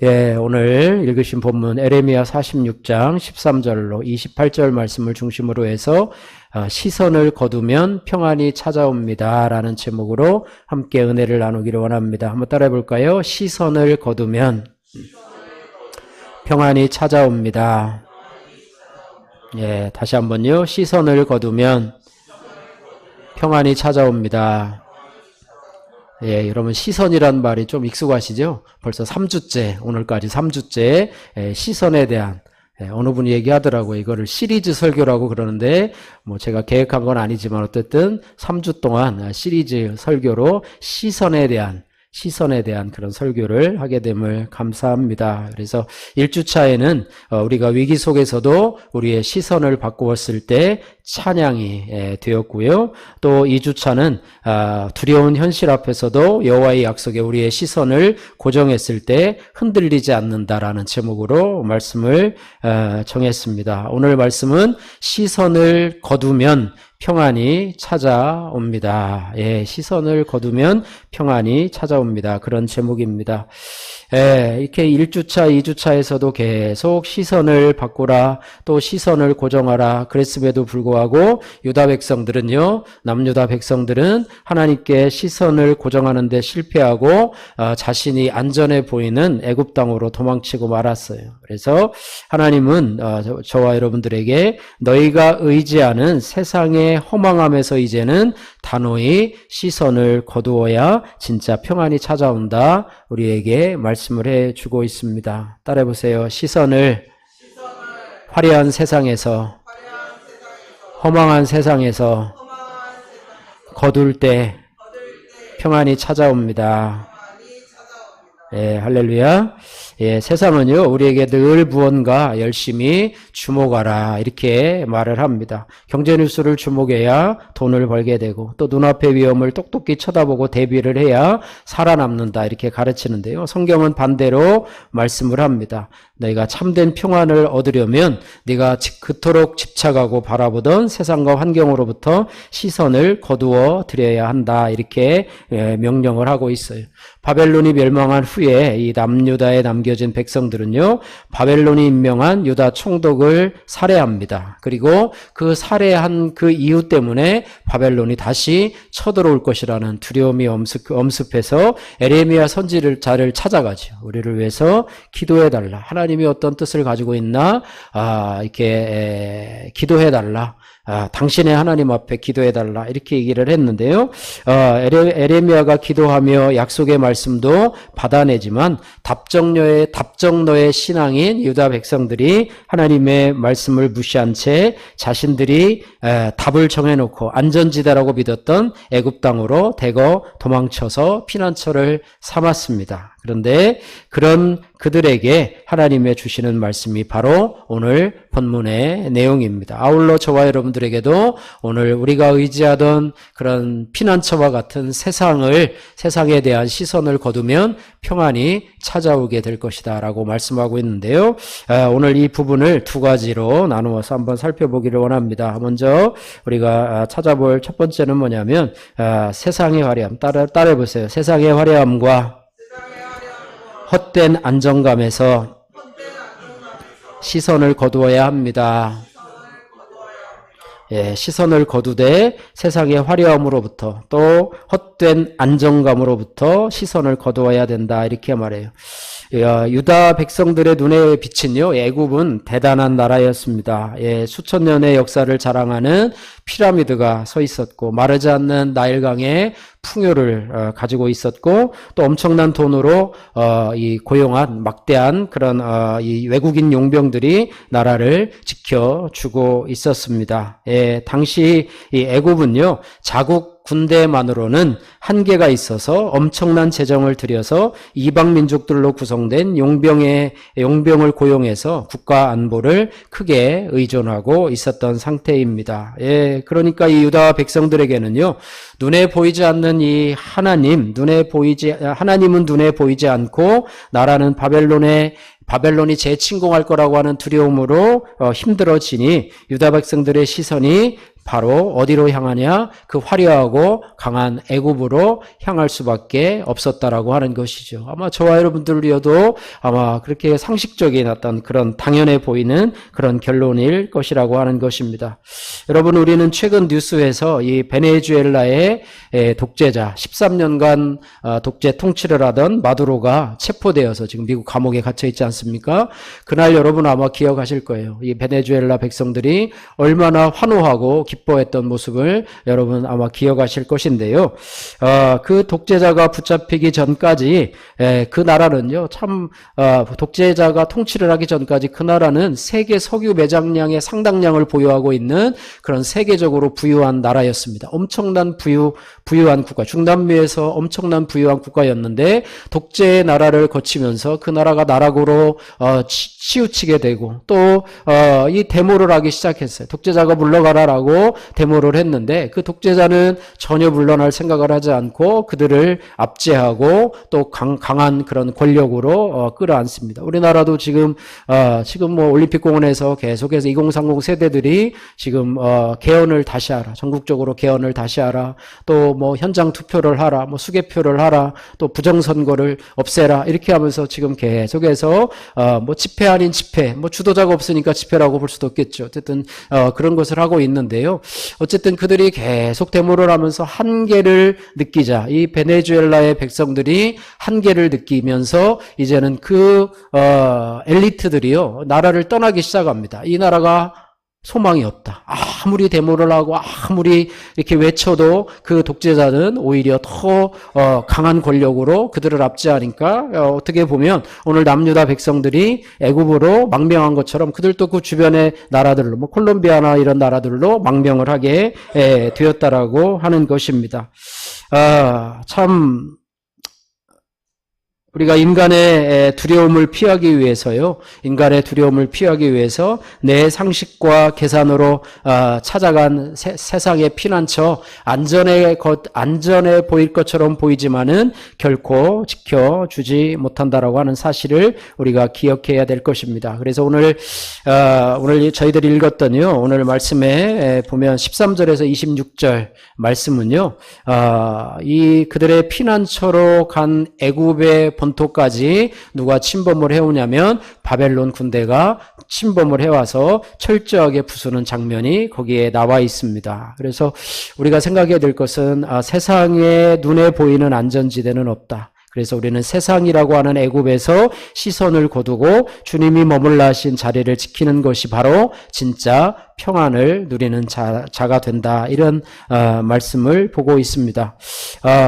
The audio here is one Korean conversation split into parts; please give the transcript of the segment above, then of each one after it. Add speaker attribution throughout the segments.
Speaker 1: 예, 오늘 읽으신 본문 에레미야 46장 13절로 28절 말씀을 중심으로 해서 시선을 거두면 평안이 찾아옵니다 라는 제목으로 함께 은혜를 나누기를 원합니다. 한번 따라해 볼까요? 시선을 거두면 평안이 찾아옵니다. 예, 다시 한번요. 시선을 거두면 평안이 찾아옵니다. 예, 여러분 시선이란 말이 좀 익숙하시죠? 벌써 3주째, 오늘까지 3주째 시선에 대한 어느 분이 얘기하더라고요. 이거를 시리즈 설교라고 그러는데 제가 계획한 건 아니지만 어쨌든 3주 동안 시리즈 설교로 시선에 대한 그런 설교를 하게 됨을 감사합니다. 그래서 1주차에는 우리가 위기 속에서도 우리의 시선을 바꾸었을 때 찬양이 되었고요. 또 2주차는 두려운 현실 앞에서도 여호와의 약속에 우리의 시선을 고정했을 때 흔들리지 않는다라는 제목으로 말씀을 정했습니다. 오늘 말씀은 시선을 거두면 평안이 찾아옵니다. 예, 시선을 거두면 평안이 찾아옵니다. 그런 제목입니다. 예, 이렇게 1주차, 2주차에서도 계속 시선을 바꾸라, 또 시선을 고정하라 그랬음에도 불구하고 유다 백성들은요, 남유다 백성들은 하나님께 시선을 고정하는 데 실패하고 자신이 안전해 보이는 애굽 땅으로 도망치고 말았어요. 그래서 하나님은 저와 여러분들에게 너희가 의지하는 세상의 허망함에서 이제는 단호히 시선을 거두어야 진짜 평안이 찾아온다. 우리에게 말씀을 해주고 있습니다. 따라해보세요. 시선을 화려한 세상에서 허망한 세상에서 거둘 때 평안이 찾아옵니다. 예, 할렐루야. 예, 세상은요, 우리에게 늘 무언가 열심히 주목하라, 이렇게 말을 합니다. 경제뉴스를 주목해야 돈을 벌게 되고, 또 눈앞의 위험을 똑똑히 쳐다보고 대비를 해야 살아남는다, 이렇게 가르치는데요. 성경은 반대로 말씀을 합니다. 너희가 참된 평안을 얻으려면 네가 그토록 집착하고 바라보던 세상과 환경으로부터 시선을 거두어 드려야 한다, 이렇게 명령을 하고 있어요. 바벨론이 멸망한 후에 이 남유다에 남겨진 백성들은요, 바벨론이 임명한 유다 총독을 살해합니다. 그리고 그 살해한 그 이유 때문에 바벨론이 다시 쳐들어올 것이라는 두려움이 엄습해서 에레미야 선지자를 찾아가죠. 우리를 위해서 기도해달라. 하나님이 어떤 뜻을 가지고 있나? 이렇게 기도해달라. 당신의 하나님 앞에 기도해달라, 이렇게 얘기를 했는데요. 에레미야가 기도하며 약속의 말씀도 받아내지만 답정너의 신앙인 유다 백성들이 하나님의 말씀을 무시한 채 자신들이 답을 정해놓고 안전지대라고 믿었던 애굽 땅으로 대거 도망쳐서 피난처를 삼았습니다. 그런데 그런 그들에게 하나님의 주시는 말씀이 바로 오늘 본문의 내용입니다. 아울러 저와 여러분들에게도 오늘 우리가 의지하던 그런 피난처와 같은 세상에 대한 시선을 거두면 평안이 찾아오게 될 것이다 라고 말씀하고 있는데요. 오늘 이 부분을 두 가지로 나누어서 한번 살펴보기를 원합니다. 먼저 우리가 찾아볼 첫 번째는 뭐냐면 세상의 화려함, 따라해보세요. 세상의 화려함과 헛된 안정감에서 시선을 거두어야 합니다. 예, 시선을 거두되 세상의 화려함으로부터 또 헛된 안정감으로부터 시선을 거두어야 된다, 이렇게 말해요. 유다 백성들의 눈에 비친요, 애굽은 대단한 나라였습니다. 예, 수천 년의 역사를 자랑하는 피라미드가 서 있었고, 마르지 않는 나일강의 풍요를 가지고 있었고, 또 엄청난 돈으로 고용한 막대한 그런 이 외국인 용병들이 나라를 지켜주고 있었습니다. 예, 당시 이 애굽은요, 자국 군대만으로는 한계가 있어서 엄청난 재정을 들여서 이방 민족들로 구성된 용병을 고용해서 국가 안보를 크게 의존하고 있었던 상태입니다. 예, 그러니까 이 유다 백성들에게는요, 눈에 보이지 않는 이 하나님은 눈에 보이지 않고 나라는 바벨론이 재침공할 거라고 하는 두려움으로 힘들어지니 유다 백성들의 시선이 바로 어디로 향하냐? 그 화려하고 강한 애굽으로 향할 수밖에 없었다라고 하는 것이죠. 아마 저와 여러분들이어도 아마 그렇게 상식적인 어떤 그런 당연해 보이는 그런 결론일 것이라고 하는 것입니다. 여러분, 우리는 최근 뉴스에서 이 베네수엘라의 독재자 13년간 독재 통치를 하던 마두로가 체포되어서 지금 미국 감옥에 갇혀 있지 않습니까? 그날 여러분 아마 기억하실 거예요. 이 베네수엘라 백성들이 얼마나 환호하고 기뻐했던 모습을 여러분 아마 기억하실 것인데요. 그 독재자가 붙잡히기 전까지 그 나라는요, 참 독재자가 통치를 하기 전까지 그 나라는 세계 석유 매장량의 상당량을 보유하고 있는 그런 세계적으로 부유한 나라였습니다. 엄청난 부유한 국가, 중남미에서 엄청난 부유한 국가였는데 독재의 나라를 거치면서 그 나라가 나락으로 치우치게 되고 또 이 데모를 하기 시작했어요. 독재자가 물러가라라고 데모를 했는데 그 독재자는 전혀 물러날 생각을 하지 않고 그들을 압제하고 또 강한 그런 권력으로 끌어안습니다. 우리나라도 지금 뭐 올림픽공원에서 계속해서 2030 세대들이 지금 개헌을 다시 하라, 전국적으로 개헌을 다시 하라, 또 뭐 현장 투표를 하라, 뭐 수개표를 하라, 또 부정선거를 없애라 이렇게 하면서 지금 계속해서 뭐 집회 아닌 집회, 뭐 주도자가 없으니까 집회라고 볼 수도 없겠죠. 어쨌든 그런 것을 하고 있는데요. 어쨌든 그들이 계속 데모를 하면서 한계를 느끼자, 이 베네수엘라의 백성들이 한계를 느끼면서 이제는 그 엘리트들이요, 나라를 떠나기 시작합니다. 이 나라가 소망이 없다. 아무리 데모를 하고 아무리 이렇게 외쳐도 그 독재자는 오히려 더 강한 권력으로 그들을 압제하니까 어떻게 보면 오늘 남유다 백성들이 애굽으로 망명한 것처럼 그들도 그 주변의 나라들로, 뭐 콜롬비아나 이런 나라들로 망명을 하게 되었다라고 하는 것입니다. 참 우리가 인간의 두려움을 피하기 위해서요, 인간의 두려움을 피하기 위해서 내 상식과 계산으로 찾아간 세상의 피난처, 안전해 보일 것처럼 보이지만은 결코 지켜주지 못한다라고 하는 사실을 우리가 기억해야 될 것입니다. 그래서 오늘 저희들이 읽었던요, 오늘 말씀에 보면 13절에서 26절 말씀은요, 이 그들의 피난처로 간 애굽의 본토까지 누가 침범을 해오냐면 바벨론 군대가 침범을 해와서 철저하게 부수는 장면이 거기에 나와 있습니다. 그래서 우리가 생각해야 될 것은 세상에 눈에 보이는 안전지대는 없다. 그래서 우리는 세상이라고 하는 애굽에서 시선을 거두고 주님이 머물러 하신 자리를 지키는 것이 바로 진짜 평안을 누리는 자가 된다. 이런 말씀을 보고 있습니다.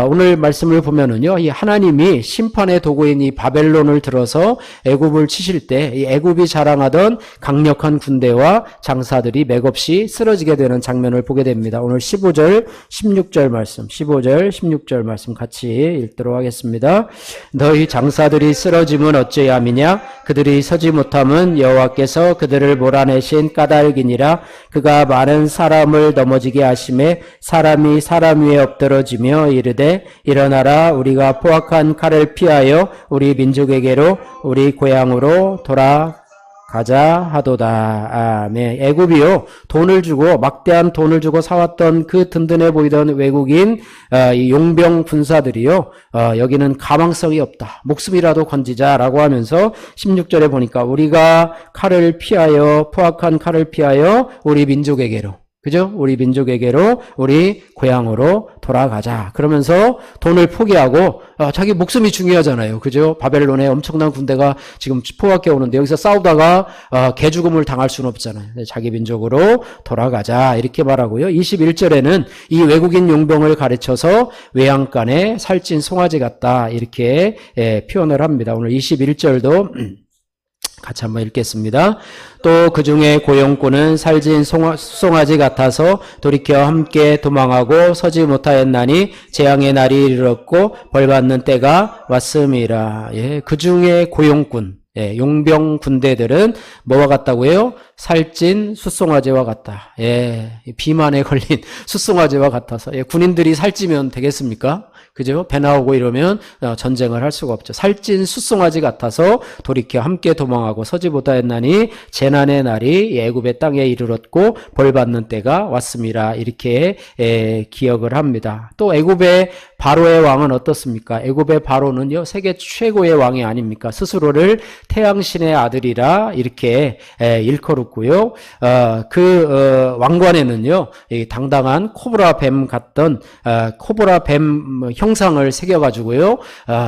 Speaker 1: 오늘 말씀을 보면은요, 이 하나님이 심판의 도구인 이 바벨론을 들어서 애굽을 치실 때 이 애굽이 자랑하던 강력한 군대와 장사들이 맥없이 쓰러지게 되는 장면을 보게 됩니다. 오늘 15절, 16절 말씀, 15절, 16절 말씀 같이 읽도록 하겠습니다. 너희 장사들이 쓰러짐은 어찌 함이냐? 그들이 서지 못함은 여호와께서 그들을 몰아내신 까닭이니라. 그가 많은 사람을 넘어지게 하심에 사람이 사람 위에 엎드러지며 이르되 일어나라, 우리가 포악한 칼을 피하여 우리 민족에게로 우리 고향으로 돌아가자 하도다. 아멘. 애굽이요, 돈을 주고 막대한 돈을 주고 사왔던 그 든든해 보이던 외국인 이 용병 군사들이요, 여기는 가망성이 없다, 목숨이라도 건지자라고 하면서 16절에 보니까 우리가 칼을 피하여, 포악한 칼을 피하여 우리 민족에게로, 그죠? 우리 민족에게로, 우리 고향으로 돌아가자. 그러면서 돈을 포기하고, 자기 목숨이 중요하잖아요. 그죠? 바벨론의 엄청난 군대가 지금 포악해 오는데 여기서 싸우다가 개죽음을 당할 수는 없잖아요. 자기 민족으로 돌아가자. 이렇게 말하고요. 21절에는 이 외국인 용병을 가르쳐서 외양간에 살찐 송아지 같다. 이렇게 표현을 합니다. 오늘 21절도 같이 한번 읽겠습니다. 또 그 중에 고용꾼은 살진 송아지 같아서 돌이켜 함께 도망하고 서지 못하였나니 재앙의 날이 이르렀고 벌받는 때가 왔음이라. 그 중에 고용꾼, 용병 군대들은 뭐와 같다고 해요? 살찐 숫송아지와 같다. 비만에 걸린 숫송아지와 같아서. 군인들이 살찌면 되겠습니까? 그죠? 배 나오고 이러면 전쟁을 할 수가 없죠. 살찐 숫송아지 같아서 돌이켜 함께 도망하고 서지보다 했나니 재난의 날이 애굽의 땅에 이르렀고 벌받는 때가 왔습니다. 이렇게 기억을 합니다. 또 애굽의 바로의 왕은 어떻습니까? 애굽의 바로는요, 세계 최고의 왕이 아닙니까? 스스로를 태양신의 아들이라 이렇게 일컬었고요. 그 왕관에는요, 이 당당한 코브라 뱀 같던 코브라 뱀 형상을 새겨가지고요,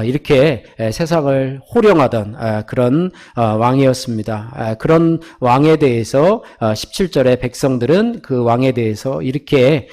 Speaker 1: 이렇게 세상을 호령하던 그런 왕이었습니다. 그런 왕에 대해서 17절에 백성들은 그 왕에 대해서 이렇게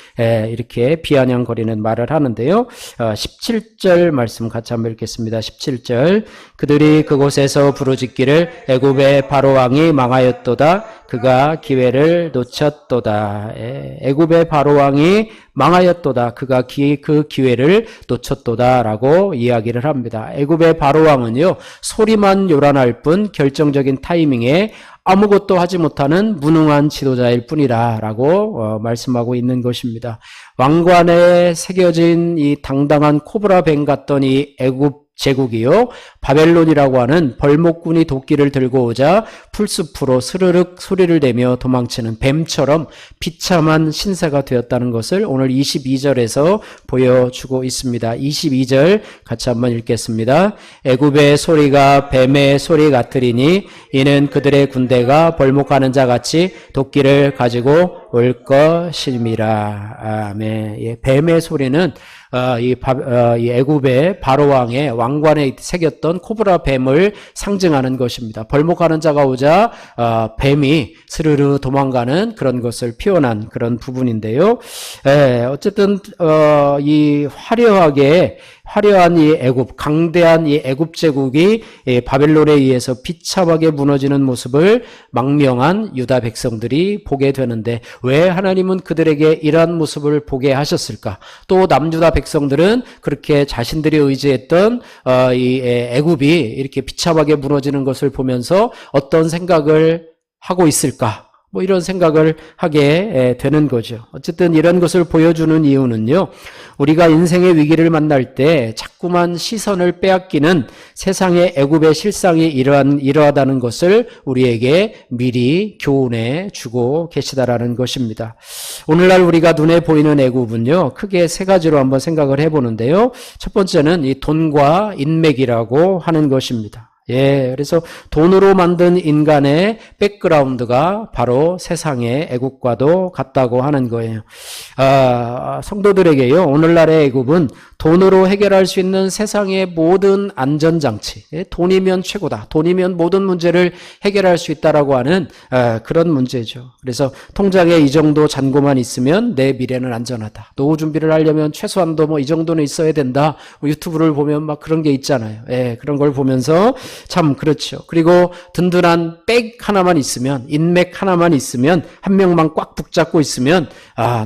Speaker 1: 비아냥거리는 말을 하는데요. 17절 말씀 같이 한번 읽겠습니다. 17절 그들이 그곳에서 부르짖기를 애굽의 바로 왕이 망하였도다. 그가 기회를 놓쳤도다. 애굽의 바로 왕이 망하였도다. 그가 그 기회를 놓쳤도다라고 이야기를 합니다. 애굽의 바로 왕은요, 소리만 요란할 뿐 결정적인 타이밍에 아무것도 하지 못하는 무능한 지도자일 뿐이라라고 말씀하고 있는 것입니다. 왕관에 새겨진 이 당당한 코브라 뱀 같던 이 애굽 제국이요, 바벨론이라고 하는 벌목꾼이 도끼를 들고 오자 풀숲으로 스르륵 소리를 내며 도망치는 뱀처럼 비참한 신세가 되었다는 것을 오늘 22절에서 보여주고 있습니다. 22절 같이 한번 읽겠습니다. 애굽의 소리가 뱀의 소리 같으리니 이는 그들의 군대가 벌목하는 자 같이 도끼를 가지고 올 것임이라. 아멘. 뱀의 소리는 이 애굽의 바로왕의 왕관에 새겼던 코브라 뱀을 상징하는 것입니다. 벌목하는 자가 오자 뱀이 스르르 도망가는 그런 것을 표현한 그런 부분인데요. 어쨌든 이 화려한 이 애굽, 강대한 이 애굽 제국이 바벨론에 의해서 비참하게 무너지는 모습을 망명한 유다 백성들이 보게 되는데, 왜 하나님은 그들에게 이러한 모습을 보게 하셨을까? 또 남유다 백성들은 그렇게 자신들이 의지했던 이 애굽이 이렇게 비참하게 무너지는 것을 보면서 어떤 생각을 하고 있을까? 뭐 이런 생각을 하게 되는 거죠. 어쨌든 이런 것을 보여주는 이유는요, 우리가 인생의 위기를 만날 때 자꾸만 시선을 빼앗기는 세상의 애굽의 실상이 이러하다는 것을 우리에게 미리 교훈해 주고 계시다라는 것입니다. 오늘날 우리가 눈에 보이는 애굽은요, 크게 세 가지로 한번 생각을 해보는데요. 첫 번째는 이 돈과 인맥이라고 하는 것입니다. 그래서 돈으로 만든 인간의 백그라운드가 바로 세상의 애국과도 같다고 하는 거예요. 성도들에게요, 오늘날의 애국은 돈으로 해결할 수 있는 세상의 모든 안전장치, 돈이면 최고다, 돈이면 모든 문제를 해결할 수 있다라고 하는 그런 문제죠. 그래서 통장에 이 정도 잔고만 있으면 내 미래는 안전하다. 노후 준비를 하려면 최소한도 뭐 이 정도는 있어야 된다. 유튜브를 보면 막 그런 게 있잖아요. 그런 걸 보면서 참 그렇죠. 그리고 든든한 백 하나만 있으면, 인맥 하나만 있으면, 한 명만 꽉 붙잡고 있으면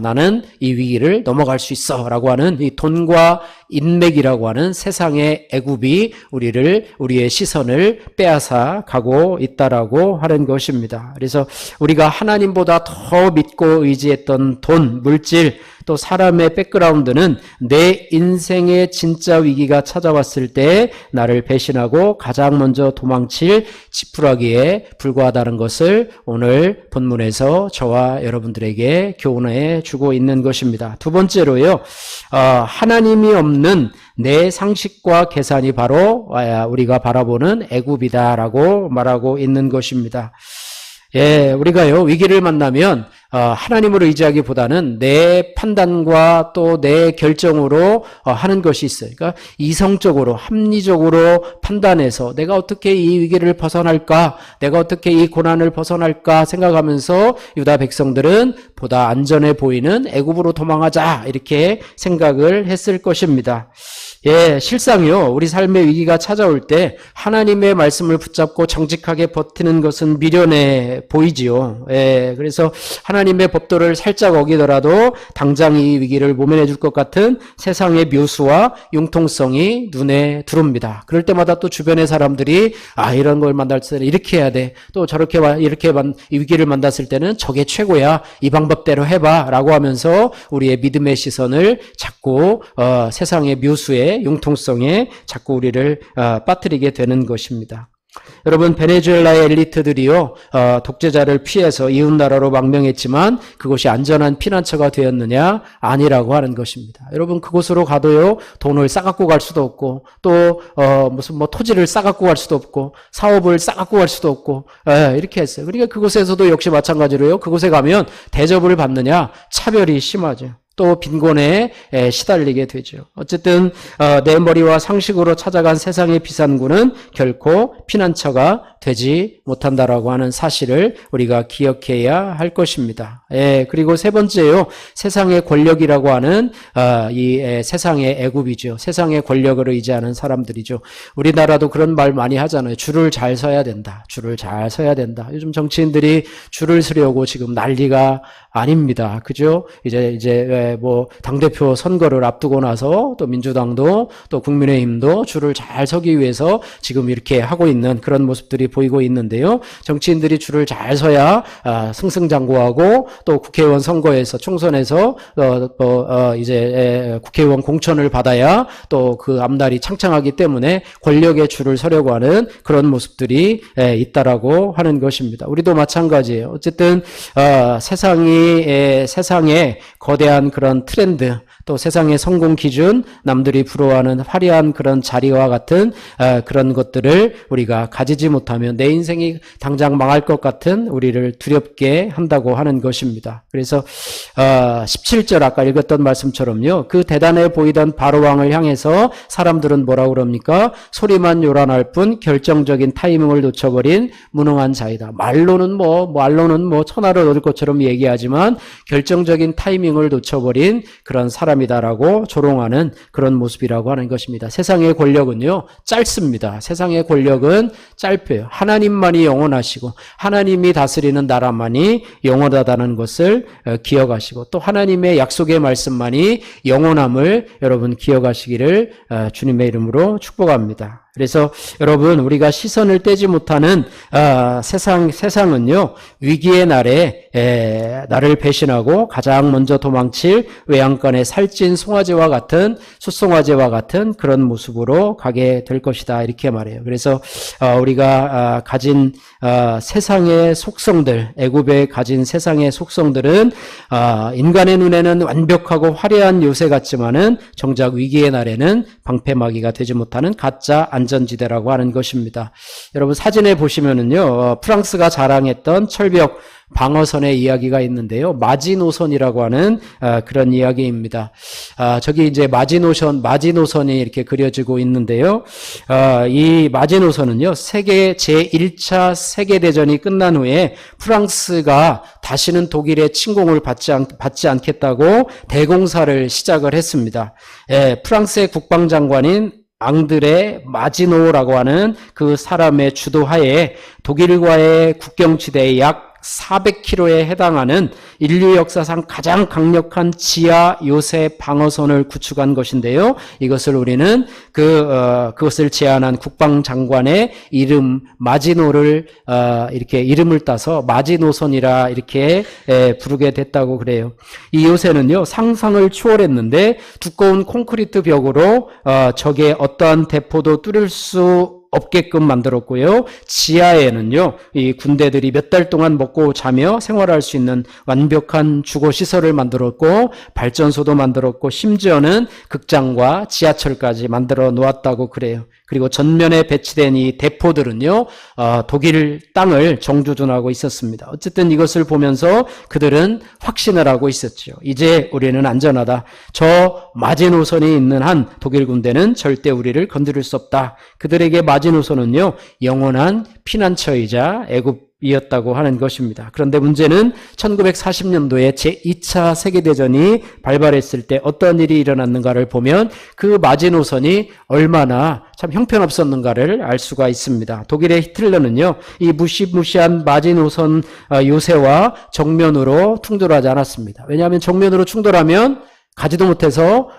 Speaker 1: 나는 이 위기를 넘어갈 수 있어 라고 하는 이 돈과 인맥이라고 하는 세상의 애굽이 우리의 시선을 빼앗아 가고 있다라고 하는 것입니다. 그래서 우리가 하나님보다 더 믿고 의지했던 돈, 물질, 또 사람의 백그라운드는 내 인생의 진짜 위기가 찾아왔을 때 나를 배신하고 가장 먼저 도망칠 지푸라기에 불과하다는 것을 오늘 본문에서 저와 여러분들에게 교훈해 주고 있는 것입니다. 두 번째로요, 하나님이 없는 내 상식과 계산이 바로 우리가 바라보는 애굽이다라고 말하고 있는 것입니다. 우리가요, 위기를 만나면 하나님을 의지하기보다는 내 판단과 또 내 결정으로 하는 것이 있어요. 그러니까 이성적으로, 합리적으로 판단해서 내가 어떻게 이 위기를 벗어날까, 내가 어떻게 이 고난을 벗어날까 생각하면서 유다 백성들은 보다 안전해 보이는 애굽으로 도망하자 이렇게 생각을 했을 것입니다. 예, 실상이요. 우리 삶의 위기가 찾아올 때 하나님의 말씀을 붙잡고 정직하게 버티는 것은 미련해 보이지요. 예, 그래서 하나님의 법도를 살짝 어기더라도 당장 이 위기를 모면해 줄 것 같은 세상의 묘수와 융통성이 눈에 들어옵니다. 그럴 때마다 또 주변의 사람들이 이런 걸 만날 때는 이렇게 해야 돼. 또 저렇게 이렇게 이 위기를 만났을 때는 저게 최고야. 이 방법대로 해봐. 라고 하면서 우리의 믿음의 시선을 자꾸 세상의 묘수에 융통성에 자꾸 우리를 빠뜨리게 되는 것입니다. 여러분, 베네수엘라의 엘리트들이요, 독재자를 피해서 이웃나라로 망명했지만 그것이 안전한 피난처가 되었느냐? 아니라고 하는 것입니다. 여러분, 그곳으로 가도요, 돈을 싸갖고 갈 수도 없고, 또 무슨 토지를 싸갖고 갈 수도 없고, 사업을 싸갖고 갈 수도 없고, 이렇게 했어요. 그러니까 그곳에서도 역시 마찬가지로요, 그곳에 가면 대접을 받느냐? 차별이 심하죠. 또 빈곤에 시달리게 되죠. 어쨌든 내 머리와 상식으로 찾아간 세상의 비산군은 결코 피난처가 되지 못한다라고 하는 사실을 우리가 기억해야 할 것입니다. 그리고 세 번째요, 세상의 권력이라고 하는 이 세상의 애굽이죠. 세상의 권력을 의지하는 사람들이죠. 우리나라도 그런 말 많이 하잖아요. 줄을 잘 서야 된다. 줄을 잘 서야 된다. 요즘 정치인들이 줄을 서려고 지금 난리가 아닙니다. 그죠? 이제 당대표 선거를 앞두고 나서 또 민주당도 또 국민의힘도 줄을 잘 서기 위해서 지금 이렇게 하고 있는 그런 모습들이 보이고 있는데요. 정치인들이 줄을 잘 서야 승승장구하고 또 국회의원 선거에서 총선에서 이제 국회의원 공천을 받아야 또 그 앞날이 창창하기 때문에 권력의 줄을 서려고 하는 그런 모습들이 있다라고 하는 것입니다. 우리도 마찬가지예요. 어쨌든 세상의 거대한 그런 트렌드, 또 세상의 성공 기준, 남들이 부러워하는 화려한 그런 자리와 같은 그런 것들을 우리가 가지지 못하면 내 인생이 당장 망할 것 같은 우리를 두렵게 한다고 하는 것입니다. 그래서 17절 아까 읽었던 말씀처럼요, 그 대단해 보이던 바로왕을 향해서 사람들은 뭐라고 그럽니까? 소리만 요란할 뿐 결정적인 타이밍을 놓쳐버린 무능한 자이다. 말로는 천하를 얻을 것처럼 얘기하지만 결정적인 타이밍을 놓쳐버린 그런 사람이다라고 조롱하는 그런 모습이라고 하는 것입니다. 세상의 권력은요, 짧습니다. 세상의 권력은 짧아요. 하나님만이 영원하시고 하나님이 다스리는 나라만이 영원하다는 것을 기억하시고, 또 하나님의 약속의 말씀만이 영원함을 여러분 기억하시기를 주님의 이름으로 축복합니다. 그래서 여러분, 우리가 시선을 떼지 못하는 세상은요, 위기의 날에 나를 배신하고 가장 먼저 도망칠 외양간의 살찐 송아지와 같은, 숫송아지와 같은 그런 모습으로 가게 될 것이다, 이렇게 말해요. 그래서 우리가 가진 세상의 속성들, 애굽에 가진 세상의 속성들은 인간의 눈에는 완벽하고 화려한 요새 같지만은 정작 위기의 날에는 방패막이가 되지 못하는 가짜 안전지대라고 하는 것입니다. 여러분, 사진에 보시면은요, 프랑스가 자랑했던 철벽 방어선의 이야기가 있는데요, 마지노선이라고 하는 그런 이야기입니다. 저기 이제 마지노선이 이렇게 그려지고 있는데요, 이 마지노선은요, 제1차 세계대전이 끝난 후에 프랑스가 다시는 독일의 침공을 받지 않겠다고 대공사를 시작을 했습니다. 프랑스의 국방장관인 앙드레 마지노라고 하는 그 사람의 주도하에 독일과의 국경지대의 약 400km에 해당하는 인류 역사상 가장 강력한 지하 요새 방어선을 구축한 것인데요, 이것을 우리는 그것을 제안한 국방장관의 이름 마지노를 이렇게 이름을 따서 마지노선이라 이렇게 부르게 됐다고 그래요. 이 요새는요, 상상을 초월했는데 두꺼운 콘크리트 벽으로 적의 어떠한 대포도 뚫을 수 없게끔 만들었고요, 지하에는요, 이 군대들이 몇 달 동안 먹고 자며 생활할 수 있는 완벽한 주거시설을 만들었고, 발전소도 만들었고, 심지어는 극장과 지하철까지 만들어 놓았다고 그래요. 그리고 전면에 배치된 이 대포들은요, 독일 땅을 정주둔하고 있었습니다. 어쨌든 이것을 보면서 그들은 확신을 하고 있었죠. 이제 우리는 안전하다. 저 마지노선이 있는 한 독일 군대는 절대 우리를 건드릴 수 없다. 그들에게 마지노선은요, 영원한 피난처이자 애굽 이었다고 하는 것입니다. 그런데 문제는 1940년도에 제2차 세계대전이 발발했을 때 어떤 일이 일어났는가를 보면 그 마지노선이 얼마나 참 형편없었는가를 알 수가 있습니다. 독일의 히틀러는요, 이 무시무시한 마지노선 요새와 정면으로 충돌하지 않았습니다. 왜냐하면 정면으로 충돌하면 가지도 못해서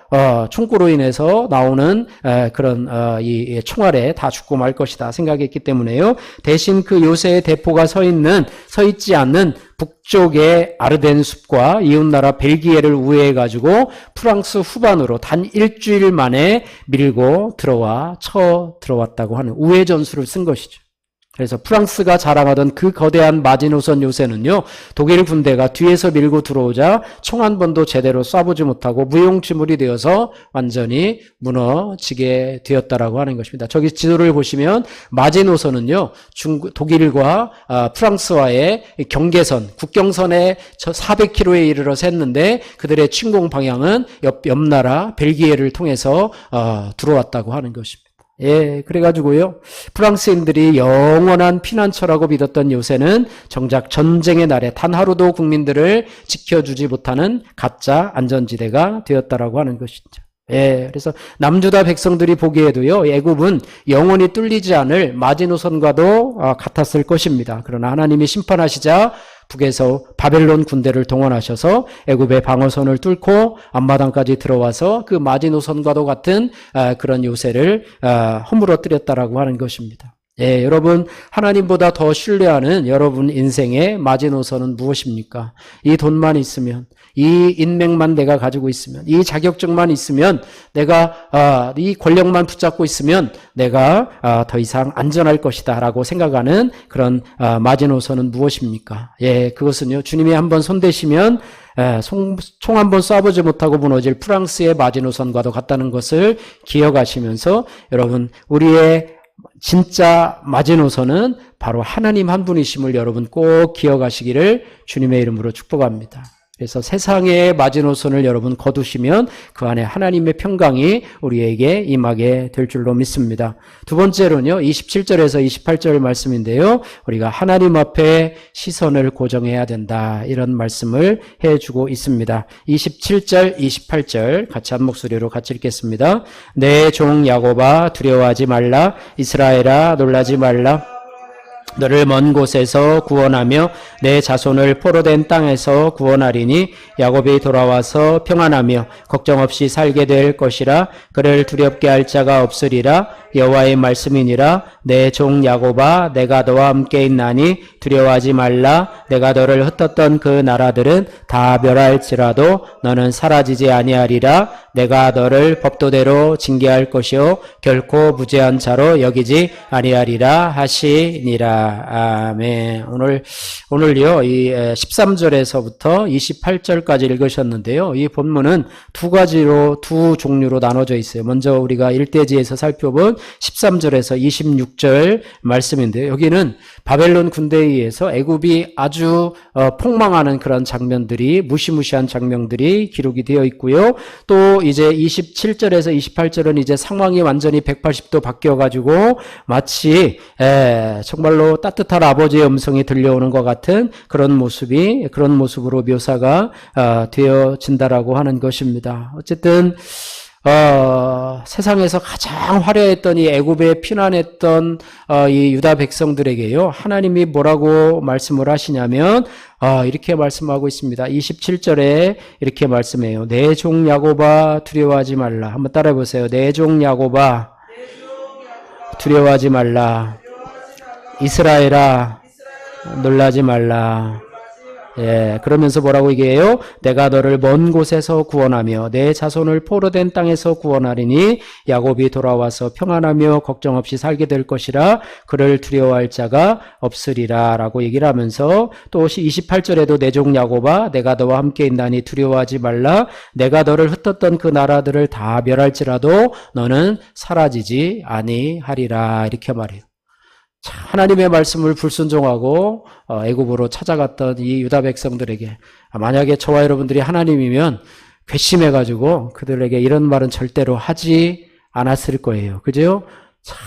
Speaker 1: 총구로 인해서 나오는 그런 이 총알에 다 죽고 말 것이다 생각했기 때문에요. 대신 그 요새의 대포가 서 있지 않는 북쪽의 아르덴 숲과 이웃나라 벨기에를 우회해 가지고 프랑스 후반으로 단 일주일 만에 밀고 들어왔다고 하는 우회 전술을 쓴 것이죠. 그래서 프랑스가 자랑하던 그 거대한 마지노선 요새는요, 독일 군대가 뒤에서 밀고 들어오자 총 한 번도 제대로 쏴보지 못하고 무용지물이 되어서 완전히 무너지게 되었다라고 하는 것입니다. 저기 지도를 보시면 마지노선은요, 독일과 프랑스와의 경계선, 국경선에 400km에 이르러 샜는데 그들의 침공 방향은 옆 나라 벨기에를 통해서 들어왔다고 하는 것입니다. 예, 그래가지고요, 프랑스인들이 영원한 피난처라고 믿었던 요새는 정작 전쟁의 날에 단 하루도 국민들을 지켜주지 못하는 가짜 안전지대가 되었다라고 하는 것이죠. 예, 그래서 남주다 백성들이 보기에도요, 애굽은 영원히 뚫리지 않을 마지노선과도 같았을 것입니다. 그러나 하나님이 심판하시자 북에서 바벨론 군대를 동원하셔서 애굽의 방어선을 뚫고 앞마당까지 들어와서 그 마지노선과도 같은 그런 요새를 허물어뜨렸다라고 하는 것입니다. 예, 여러분, 하나님보다 더 신뢰하는 여러분 인생의 마지노선은 무엇입니까? 이 돈만 있으면, 이 인맥만 내가 가지고 있으면, 이 자격증만 있으면, 내가 이 권력만 붙잡고 있으면 내가 더 이상 안전할 것이다 라고 생각하는 그런 마지노선은 무엇입니까? 예, 그것은요, 주님이 한번 손대시면 총 한 번 쏴보지 못하고 무너질 프랑스의 마지노선과도 같다는 것을 기억하시면서, 여러분, 우리의 진짜 마지노선은 바로 하나님 한 분이심을 여러분 꼭 기억하시기를 주님의 이름으로 축복합니다. 그래서 세상의 마지노선을 여러분 거두시면 그 안에 하나님의 평강이 우리에게 임하게 될 줄로 믿습니다. 두 번째로는요, 27절에서 28절 말씀인데요, 우리가 하나님 앞에 시선을 고정해야 된다, 이런 말씀을 해주고 있습니다. 27절, 28절 같이 한 목소리로 같이 읽겠습니다. 내 종 야곱아 두려워하지 말라, 이스라엘아 놀라지 말라. 너를 먼 곳에서 구원하며 내 자손을 포로된 땅에서 구원하리니 야곱이 돌아와서 평안하며 걱정 없이 살게 될 것이라. 그를 두렵게 할 자가 없으리라. 여호와의 말씀이니라. 내 종 야곱아 내가 너와 함께 있나니 두려워하지 말라. 내가 너를 흩었던 그 나라들은 다 멸할지라도 너는 사라지지 아니하리라. 내가 너를 법도대로 징계할 것이요 결코 무죄한 자로 여기지 아니하리라 하시니라. 아멘. 오늘요, 이 13절에서부터 28절까지 읽으셨는데요. 이 본문은 두 종류로 나눠져 있어요. 먼저 우리가 일대지에서 살펴본 13절에서 26절 말씀인데요. 여기는 바벨론 군대에 의해서 애굽이 아주 폭망하는 그런 장면들이, 무시무시한 장면들이 기록이 되어 있고요. 또 이제 27절에서 28절은 이제 상황이 완전히 180도 바뀌어가지고 마치 정말로 따뜻한 아버지의 음성이 들려오는 것 같은 그런 모습으로 묘사가 되어진다라고 하는 것입니다. 어쨌든 세상에서 가장 화려했던 이 애굽에 피난했던 이 유다 백성들에게요, 하나님이 뭐라고 말씀을 하시냐면 이렇게 말씀하고 있습니다. 27절에 이렇게 말씀해요. 내 종 야곱아 두려워하지 말라. 한번 따라해 보세요. 내 종 야곱아 두려워하지 말라. 이스라엘아 놀라지 말라. 예, 그러면서 뭐라고 얘기해요? 내가 너를 먼 곳에서 구원하며 내 자손을 포로된 땅에서 구원하리니 야곱이 돌아와서 평안하며 걱정 없이 살게 될 것이라. 그를 두려워할 자가 없으리라 라고 얘기를 하면서 또 28절에도 내 종 야곱아 내가 너와 함께 있나니 두려워하지 말라. 내가 너를 흩었던 그 나라들을 다 멸할지라도 너는 사라지지 아니하리라. 이렇게 말해요. 하나님의 말씀을 불순종하고 애굽으로 찾아갔던 이 유다 백성들에게, 만약에 저와 여러분들이 하나님이면 괘씸해가지고 그들에게 이런 말은 절대로 하지 않았을 거예요. 그죠?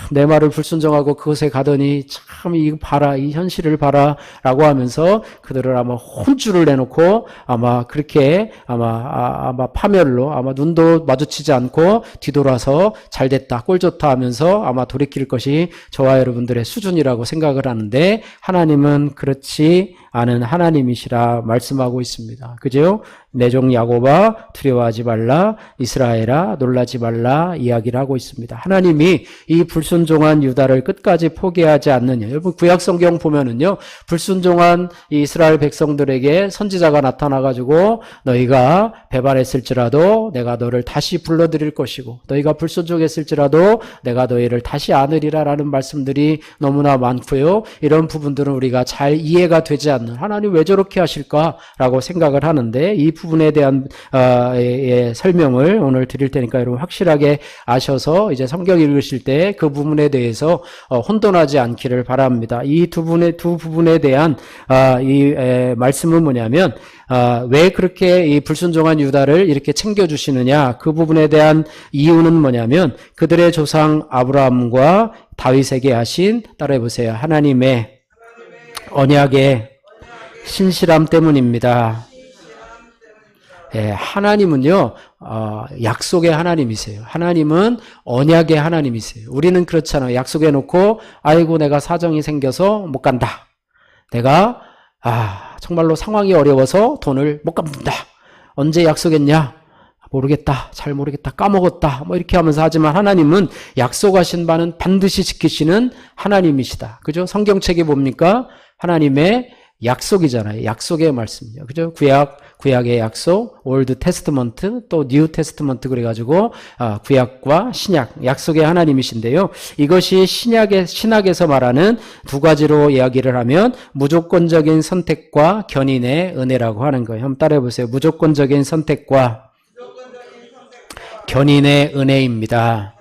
Speaker 1: 내 말을 불순종하고 그것에 가더니 참 이 봐라, 이 현실을 봐라 라고 하면서 그들을 아마 혼쭐을 내놓고 아마 그렇게 아마 파멸로 아마 눈도 마주치지 않고 뒤돌아서 잘됐다, 꼴 좋다 하면서 아마 돌이킬 것이 저와 여러분들의 수준이라고 생각을 하는데 하나님은 그렇지 않은 하나님이시라 말씀하고 있습니다. 그죠? 내 종 야곱아 두려워하지 말라, 이스라엘아 놀라지 말라 이야기를 하고 있습니다. 하나님이 이 불순종한 유다를 끝까지 포기하지 않느냐. 여러분 구약 성경 보면은요, 불순종한 이 이스라엘 백성들에게 선지자가 나타나가지고 너희가 배반했을지라도 내가 너를 다시 불러들일 것이고 너희가 불순종했을지라도 내가 너희를 다시 안으리라라는 말씀들이 너무나 많고요. 이런 부분들은 우리가 잘 이해가 되지 않는, 하나님 왜 저렇게 하실까라고 생각을 하는데 이 부분에 대한 설명을 오늘 드릴 테니까 여러분 확실하게 아셔서 이제 성경 읽으실 때 그 부분에 대해서 혼돈하지 않기를 바랍니다. 이 두 부분에 대한 이 말씀은 뭐냐면 왜 그렇게 이 불순종한 유다를 이렇게 챙겨주시느냐, 그 부분에 대한 이유는 뭐냐면 그들의 조상 아브라함과 다윗에게 하신, 따라해보세요, 하나님의 언약의 신실함 때문입니다. 하나님은요, 약속의 하나님이세요. 하나님은 언약의 하나님이세요. 우리는 그렇잖아요. 약속해 놓고, 아이고, 내가 사정이 생겨서 못 간다. 내가, 정말로 상황이 어려워서 돈을 못 갚는다. 언제 약속했냐? 모르겠다. 잘 모르겠다. 까먹었다. 뭐 이렇게 하면서 하지만 하나님은 약속하신 바는 반드시 지키시는 하나님이시다. 그죠? 성경책이 뭡니까? 하나님의 약속이잖아요. 약속의 말씀이죠. 그죠? 구약의 약속, 올드 테스트먼트, 또 뉴 테스트먼트 그래가지고 구약과 신약, 약속의 하나님이신데요. 이것이 신약에서 말하는 두 가지로 이야기를 하면 무조건적인 선택과 견인의 은혜라고 하는 거예요. 한번 따라해보세요. 무조건적인 선택과 견인의 은혜입니다.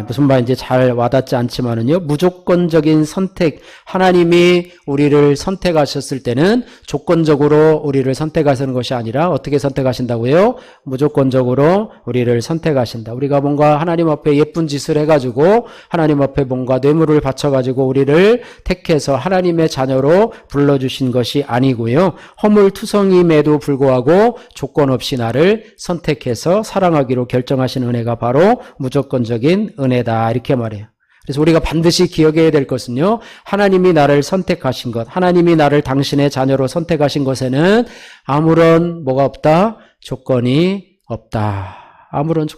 Speaker 1: 무슨 말인지 잘 와닿지 않지만은요, 무조건적인 선택, 하나님이 우리를 선택하셨을 때는 조건적으로 우리를 선택하시는 것이 아니라 어떻게 선택하신다고요? 무조건적으로 우리를 선택하신다. 우리가 뭔가 하나님 앞에 예쁜 짓을 해가지고 하나님 앞에 뭔가 뇌물을 바쳐가지고 우리를 택해서 하나님의 자녀로 불러주신 것이 아니고요, 허물투성임에도 불구하고 조건 없이 나를 선택해서 사랑하기로 결정하신 은혜가 바로 무조건적인 은혜다, 이렇게 말해요. 그래서 우리가 반드시 기억해야 될 것은요, 하나님이 나를 선택하신 것, 하나님이 나를 당신의 자녀로 선택하신 것에는 아무런 뭐가 없다? 조건이 없다.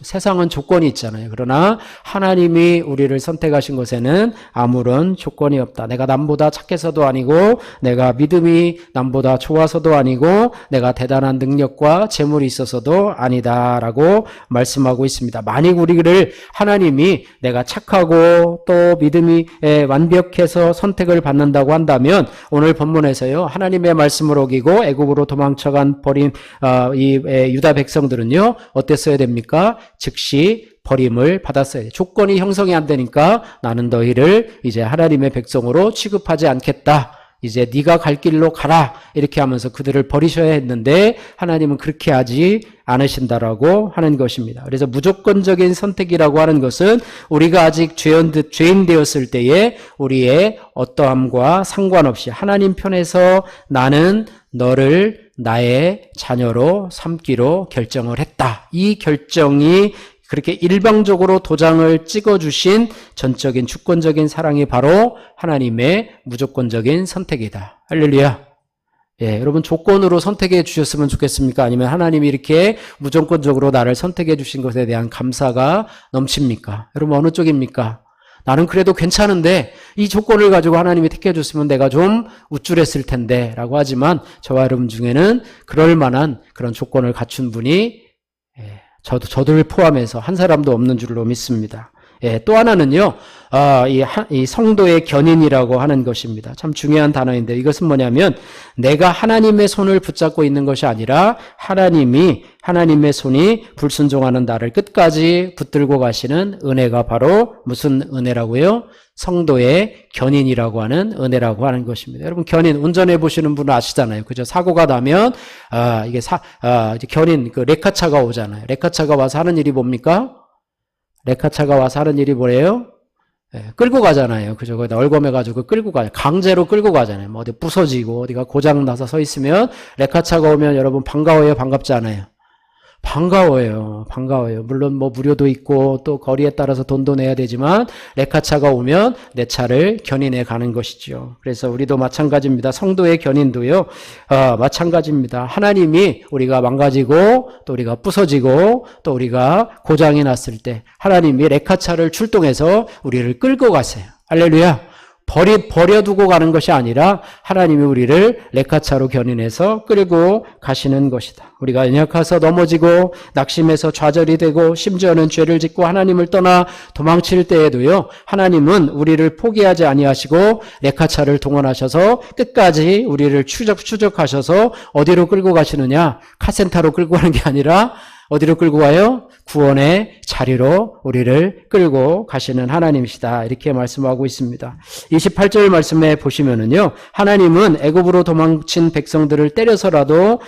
Speaker 1: 세상은 조건이 있잖아요. 그러나 하나님이 우리를 선택하신 것에는 아무런 조건이 없다. 내가 남보다 착해서도 아니고, 내가 믿음이 남보다 좋아서도 아니고, 내가 대단한 능력과 재물이 있어서도 아니다라고 말씀하고 있습니다. 만약 우리를 하나님이 내가 착하고 또 믿음이 완벽해서 선택을 받는다고 한다면 오늘 본문에서요, 하나님의 말씀을 어기고 애굽으로 도망쳐간 버린 이 유다 백성들은요, 어땠어야 됩니까? 즉시 버림을 받았어야 돼. 조건이 형성이 안 되니까 나는 너희를 이제 하나님의 백성으로 취급하지 않겠다. 이제 네가 갈 길로 가라. 이렇게 하면서 그들을 버리셔야 했는데 하나님은 그렇게 하지 않으신다라고 하는 것입니다. 그래서 무조건적인 선택이라고 하는 것은 우리가 아직 죄인 되었을 때에 우리의 어떠함과 상관없이 하나님 편에서 나는 너를 나의 자녀로 삼기로 결정을 했다. 이 결정이 그렇게 일방적으로 도장을 찍어주신 전적인 주권적인 사랑이 바로 하나님의 무조건적인 선택이다. 할렐루야. 여러분 조건으로 선택해 주셨으면 좋겠습니까? 아니면 하나님이 이렇게 무조건적으로 나를 선택해 주신 것에 대한 감사가 넘칩니까? 여러분 어느 쪽입니까? 나는 그래도 괜찮은데 이 조건을 가지고 하나님이 택해 줬으면 내가 좀 우쭐했을 텐데 라고 하지만 저와 여러분 중에는 그럴 만한 그런 조건을 갖춘 분이 저들을 포함해서 한 사람도 없는 줄로 믿습니다. 또 하나는요, 이 성도의 견인이라고 하는 것입니다. 참 중요한 단어인데 이것은 뭐냐면 내가 하나님의 손을 붙잡고 있는 것이 아니라 하나님의 손이 불순종하는 나를 끝까지 붙들고 가시는 은혜가 바로 무슨 은혜라고요? 성도의 견인이라고 하는 은혜라고 하는 것입니다. 여러분 견인 운전해 보시는 분은 아시잖아요. 그죠? 사고가 나면 이게 견인 그 레카차가 오잖아요. 레카차가 와서 하는 일이 뭡니까? 레카차가 와서 하는 일이 뭐래요? 예, 끌고 가잖아요. 그죠? 거기다 얼검해가지고 끌고 가요. 강제로 끌고 가잖아요. 뭐 어디 부서지고 어디가 고장나서 서 있으면 레카차가 오면 여러분 반가워요? 반갑지 않아요? 반가워요. 반가워요. 물론 뭐 무료도 있고 또 거리에 따라서 돈도 내야 되지만 레카차가 오면 내 차를 견인해 가는 것이죠. 그래서 우리도 마찬가지입니다. 성도의 견인도요. 마찬가지입니다. 하나님이 우리가 망가지고 또 우리가 부서지고 또 우리가 고장이 났을 때 하나님이 레카차를 출동해서 우리를 끌고 가세요. 할렐루야. 버려두고 가는 것이 아니라 하나님이 우리를 레카차로 견인해서 끌고 가시는 것이다. 우리가 연약해서 넘어지고 낙심해서 좌절이 되고 심지어는 죄를 짓고 하나님을 떠나 도망칠 때에도요. 하나님은 우리를 포기하지 아니하시고 레카차를 동원하셔서 끝까지 우리를 추적하셔서 어디로 끌고 가시느냐? 카센터로 끌고 가는 게 아니라 어디로 끌고 가요? 구원의 자리로 우리를 끌고 가시는 하나님이시다. 이렇게 말씀하고 있습니다. 28절 말씀에 보시면은요. 하나님은 애굽으로 도망친 백성들을 때려서라도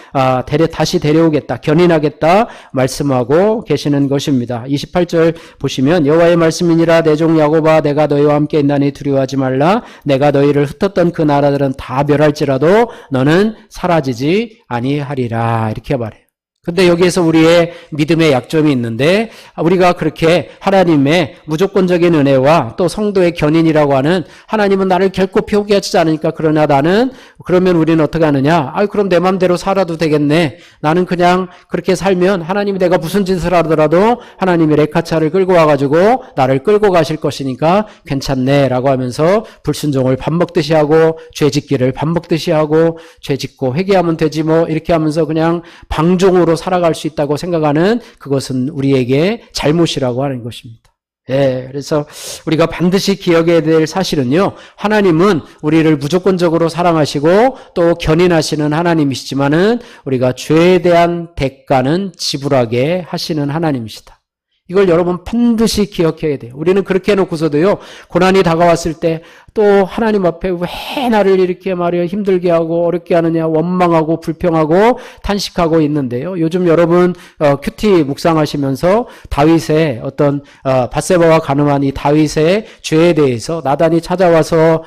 Speaker 1: 다시 데려오겠다. 견인하겠다. 말씀하고 계시는 것입니다. 28절 보시면 여호와의 말씀이니라 내 종 야곱아 내가 너희와 함께 있나니 두려워하지 말라. 내가 너희를 흩었던 그 나라들은 다 멸할지라도 너는 사라지지 아니하리라. 이렇게 말해요. 근데 여기에서 우리의 믿음의 약점이 있는데 우리가 그렇게 하나님의 무조건적인 은혜와 또 성도의 견인이라고 하는 하나님은 나를 결코 포기하지 않으니까 그러나 나는 그러면 우리는 어떻게 하느냐? 그럼 내 맘대로 살아도 되겠네. 나는 그냥 그렇게 살면 하나님이 내가 무슨 짓을 하더라도 하나님이 레카차를 끌고 와가지고 나를 끌고 가실 것이니까 괜찮네 라고 하면서 불순종을 밥 먹듯이 하고 죄짓기를 밥 먹듯이 하고 죄짓고 회개하면 되지 뭐 이렇게 하면서 그냥 방종으로 살아갈 수 있다고 생각하는 그것은 우리에게 잘못이라고 하는 것입니다. 예, 그래서 우리가 반드시 기억해야 될 사실은요, 하나님은 우리를 무조건적으로 사랑하시고 또 견인하시는 하나님이시지만은 우리가 죄에 대한 대가는 지불하게 하시는 하나님이시다. 이걸 여러분 반드시 기억해야 돼요. 우리는 그렇게 해놓고서도요, 고난이 다가왔을 때 또 하나님 앞에 왜 나를 이렇게 말이야 힘들게 하고 어렵게 하느냐 원망하고 불평하고 탄식하고 있는데요. 요즘 여러분 큐티 묵상하시면서 다윗의 어떤 밧세바와 가늠한 이 다윗의 죄에 대해서 나단이 찾아와서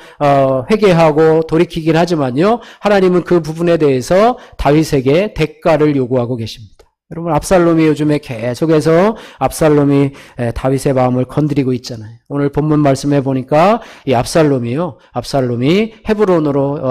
Speaker 1: 회개하고 돌이키긴 하지만요. 하나님은 그 부분에 대해서 다윗에게 대가를 요구하고 계십니다. 여러분 압살롬이 요즘에 계속해서 압살롬이 다윗의 마음을 건드리고 있잖아요. 오늘 본문 말씀해 보니까 이 압살롬이 헤브론으로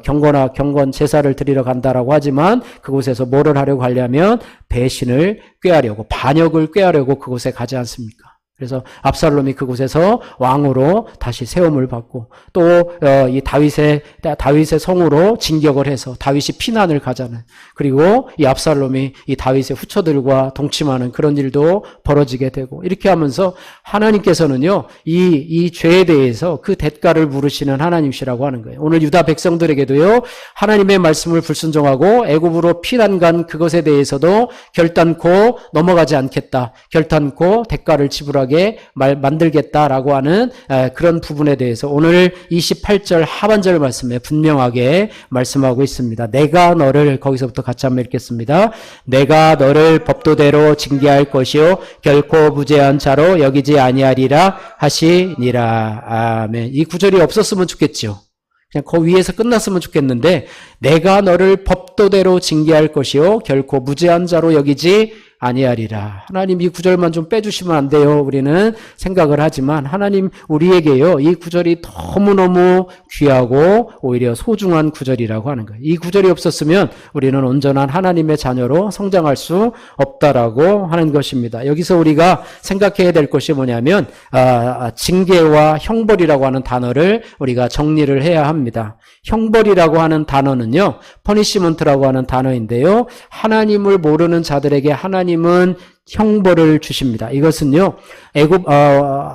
Speaker 1: 경건 제사를 드리러 간다라고 하지만 그곳에서 뭐를 하려고 하려면 배신을 꾀하려고 반역을 꾀하려고 그곳에 가지 않습니까? 그래서 압살롬이 그곳에서 왕으로 다시 세움을 받고 또 이 다윗의 성으로 진격을 해서 다윗이 피난을 가잖아요. 그리고 이 압살롬이 이 다윗의 후처들과 동침하는 그런 일도 벌어지게 되고 이렇게 하면서 하나님께서는요 이 죄에 대해서 그 대가를 물으시는 하나님이시라고 하는 거예요. 오늘 유다 백성들에게도요 하나님의 말씀을 불순종하고 애굽으로 피난 간 그것에 대해서도 결단코 넘어가지 않겠다. 결단코 대가를 지불하게 만들겠다라고 하는 그런 부분에 대해서 오늘 28절 하반절 말씀에 분명하게 말씀하고 있습니다. 내가 너를 거기서부터 같이 한번 읽겠습니다. 내가 너를 법도대로 징계할 것이요 결코 무죄한 자로 여기지 아니하리라 하시니라. 아멘. 이 구절이 없었으면 좋겠죠. 그냥 그 위에서 끝났으면 좋겠는데 내가 너를 법도대로 징계할 것이요 결코 무죄한 자로 여기지 아니하리라. 하나님 이 구절만 좀 빼주시면 안 돼요. 우리는 생각을 하지만 하나님 우리에게요. 이 구절이 너무너무 귀하고 오히려 소중한 구절이라고 하는 거예요. 이 구절이 없었으면 우리는 온전한 하나님의 자녀로 성장할 수 없다라고 하는 것입니다. 여기서 우리가 생각해야 될 것이 뭐냐면 징계와 형벌이라고 하는 단어를 우리가 정리를 해야 합니다. 형벌이라고 하는 단어는요. 퍼니시먼트라고 하는 단어인데요. 하나님을 모르는 자들에게 하나님은 형벌을 주십니다. 이것은요.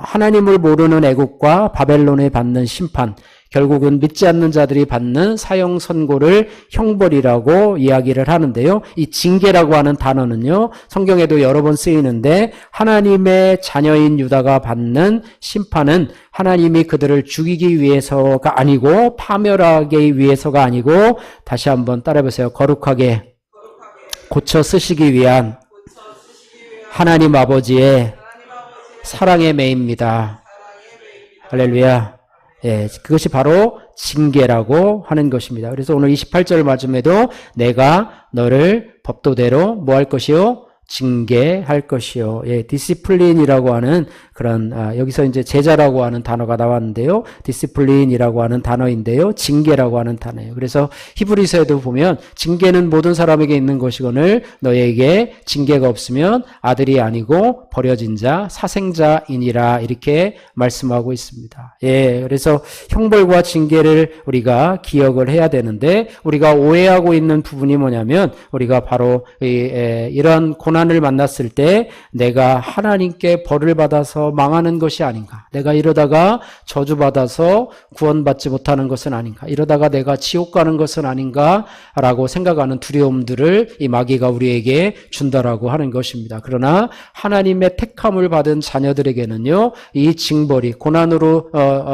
Speaker 1: 하나님을 모르는 애굽과 바벨론에 받는 심판, 결국은 믿지 않는 자들이 받는 사형 선고를 형벌이라고 이야기를 하는데요. 이 징계라고 하는 단어는요. 성경에도 여러 번 쓰이는데 하나님의 자녀인 유다가 받는 심판은 하나님이 그들을 죽이기 위해서가 아니고 파멸하기 위해서가 아니고 다시 한번 따라해보세요. 거룩하게 고쳐 쓰시기 위한 하나님 아버지의 사랑의 매입니다. 할렐루야. 예, 그것이 바로 징계라고 하는 것입니다. 그래서 오늘 28절 말씀에도 내가 너를 법도대로 뭐 할 것이요? 징계할 것이요. 예, 디시플린이라고 하는 그런, 여기서 이제 제자라고 하는 단어가 나왔는데요. 디시플린이라고 하는 단어인데요. 징계라고 하는 단어예요. 그래서 히브리서에도 보면 징계는 모든 사람에게 있는 것이거늘 너에게 징계가 없으면 아들이 아니고 버려진 자, 사생자이니라 이렇게 말씀하고 있습니다. 예, 그래서 형벌과 징계를 우리가 기억을 해야 되는데 우리가 오해하고 있는 부분이 뭐냐면 우리가 바로 이런 고난을 만났을 때 내가 하나님께 벌을 받아서 망하는 것이 아닌가, 내가 이러다가 저주받아서 구원받지 못하는 것은 아닌가, 이러다가 내가 지옥 가는 것은 아닌가 라고 생각하는 두려움들을 이 마귀가 우리에게 준다라고 하는 것입니다. 그러나 하나님의 택함을 받은 자녀들에게는요, 이 징벌이 고난으로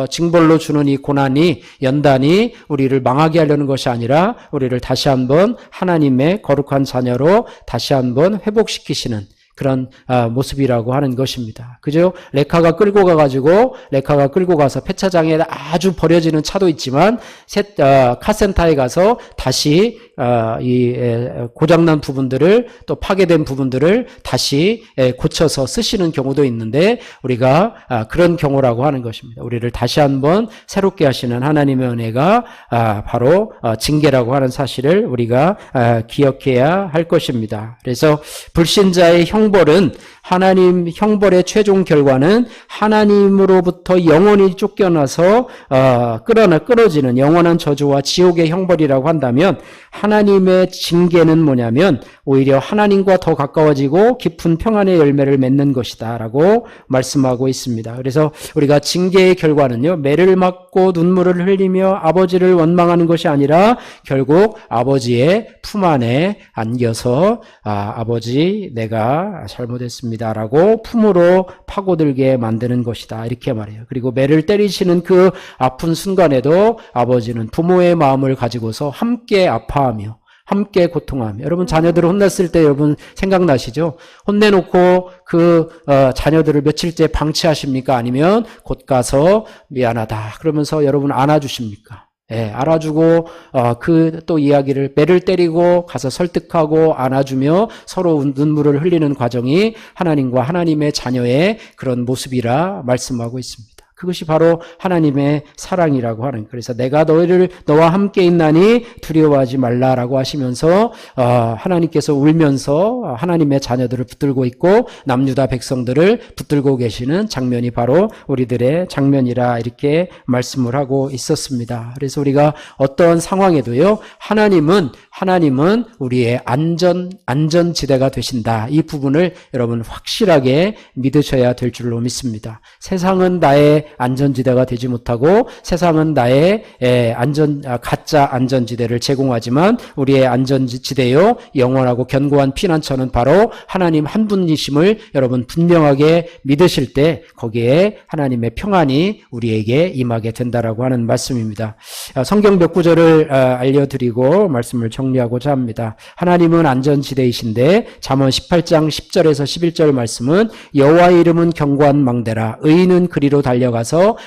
Speaker 1: 징벌로 주는 이 고난이 연단이 우리를 망하게 하려는 것이 아니라 우리를 다시 한번 하나님의 거룩한 자녀로 다시 한번 회복시키시는 그런 모습이라고 하는 것입니다. 그죠? 레카가 끌고 가서 폐차장에 아주 버려지는 차도 있지만 카센터에 가서 다시 이 고장난 부분들을 또 파괴된 부분들을 다시 고쳐서 쓰시는 경우도 있는데 우리가 그런 경우라고 하는 것입니다. 우리를 다시 한번 새롭게 하시는 하나님의 은혜가 바로 징계라고 하는 사실을 우리가 기억해야 할 것입니다. 그래서 불신자의 형벌은 하나님 형벌의 최종 결과는 하나님으로부터 영원히 쫓겨나서 끌어지는 영원한 저주와 지옥의 형벌이라고 한다면 하나님의 징계는 뭐냐면 오히려 하나님과 더 가까워지고 깊은 평안의 열매를 맺는 것이다 라고 말씀하고 있습니다. 그래서 우리가 징계의 결과는요, 매를 맞고 눈물을 흘리며 아버지를 원망하는 것이 아니라 결국 아버지의 품 안에 안겨서 아버지 내가 잘못했습니다 라고 품으로 파고들게 만드는 것이다 이렇게 말해요. 그리고 매를 때리시는 그 아픈 순간에도 아버지는 부모의 마음을 가지고서 함께 아파하며 함께 고통하며, 여러분 자녀들을 혼냈을 때 여러분 생각나시죠? 혼내놓고 그 자녀들을 며칠째 방치하십니까? 아니면 곧 가서 미안하다 그러면서 여러분 안아주십니까? 예, 알아주고 그 또 이야기를 매를 때리고 가서 설득하고 안아주며 서로 눈물을 흘리는 과정이 하나님과 하나님의 자녀의 그런 모습이라 말씀하고 있습니다. 그것이 바로 하나님의 사랑이라고 하는, 그래서 내가 너와 함께 있나니 두려워하지 말라라고 하시면서 하나님께서 울면서 하나님의 자녀들을 붙들고 있고 남유다 백성들을 붙들고 계시는 장면이 바로 우리들의 장면이라 이렇게 말씀을 하고 있었습니다. 그래서 우리가 어떤 상황에도요, 하나님은 우리의 안전지대가 되신다. 이 부분을 여러분 확실하게 믿으셔야 될 줄로 믿습니다. 세상은 나의 안전지대가 되지 못하고 세상은 나의 가짜 안전지대를 제공하지만 우리의 안전지대요, 영원하고 견고한 피난처는 바로 하나님 한 분이심을 여러분 분명하게 믿으실 때 거기에 하나님의 평안이 우리에게 임하게 된다라고 하는 말씀입니다. 성경 몇 구절을 알려드리고 말씀을 정리하고자 합니다. 하나님은 안전지대이신데 잠언 18장 10절에서 11절 말씀은 여호와의 이름은 견고한 망대라 의인은 그리로 달려가서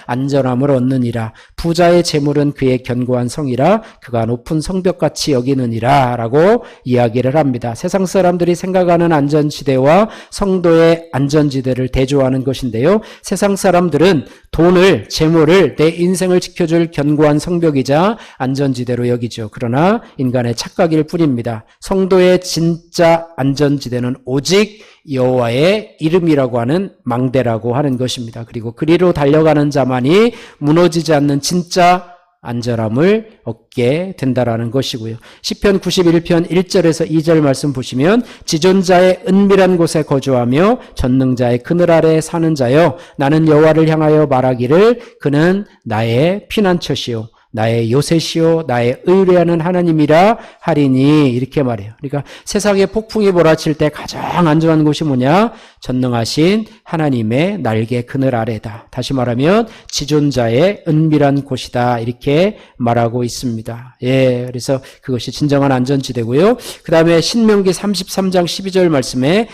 Speaker 1: 안전함을 얻느니라 부자의 재물은 그의 견고한 성이라 그가 높은 성벽같이 여기느니라 라고 이야기를 합니다. 세상 사람들이 생각하는 안전지대와 성도의 안전지대를 대조하는 것인데요, 세상 사람들은 돈을, 재물을, 내 인생을 지켜줄 견고한 성벽이자 안전지대로 여기죠. 그러나 인간의 착각일 뿐입니다. 성도의 진짜 안전지대는 오직 여호와의 이름이라고 하는 망대라고 하는 것입니다. 그리고 그리로 달려가는 자만이 무너지지 않는 진짜 안전함을 얻게 된다라는 것이고요. 시편 91편 1절에서 2절 말씀 보시면 지존자의 은밀한 곳에 거주하며 전능자의 그늘 아래 사는 자여 나는 여호와를 향하여 말하기를 그는 나의 피난처시요 나의 요새시요 나의 의뢰하는 하나님이라 하리니 이렇게 말해요. 그러니까 세상에 폭풍이 몰아칠 때 가장 안전한 곳이 뭐냐? 전능하신 하나님의 날개 그늘 아래다. 다시 말하면 지존자의 은밀한 곳이다. 이렇게 말하고 있습니다. 예, 그래서 그것이 진정한 안전지대고요. 그 다음에 신명기 33장 12절 말씀에